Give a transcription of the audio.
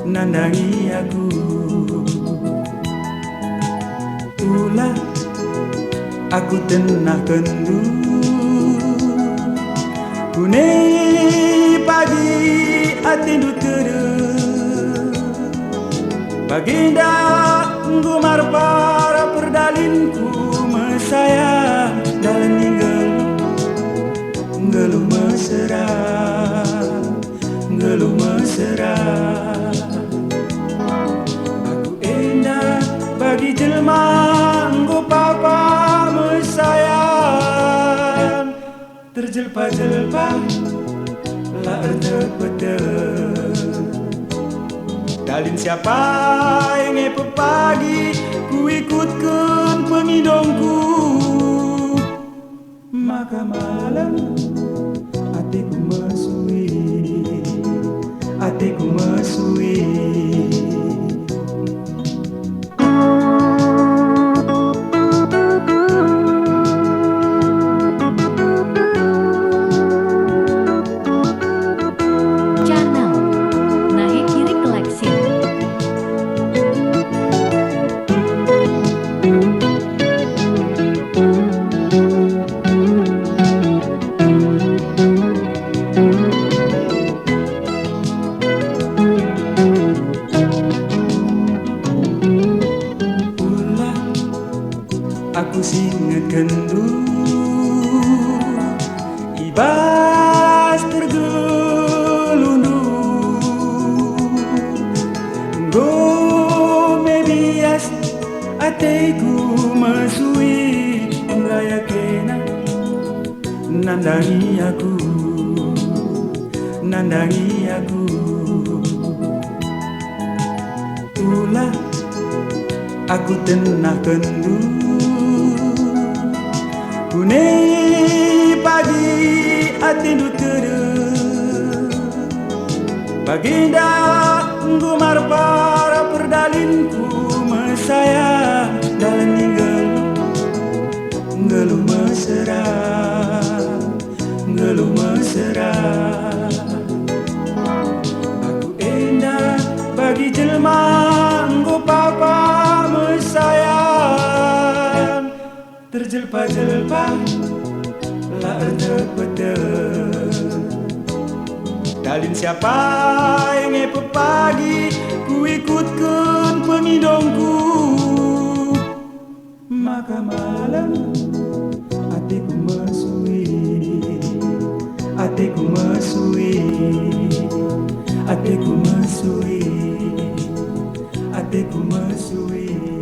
nandangi aku ulah aku tenah kendu kune pagi atindu terus baginda ngumar para perdalinku mesayang dan ngeluh mesra aku indah bagi jelma nggo papa mesayang terjelpa-jelpa lah erdek-bedek dalin siapa yang pagi ku ikutkan pengidongku maka malam hatiku mesui Channel Naik Kiri Koleksi. aku singet kendu ibas tergelundu nggo mebias ateku mesui raya kena nandangi aku ulah aku tenah kendu kune pagi atindu terus baginda ngumar para perdalinku mesayang dan ngeluh mesra aku indah bagi jelma nggo papa mesayang terjelpa-jelpa lah erdek-bedek dalin siapa yang pagi ku ikutkan pengidongku maka malam hatiku mesui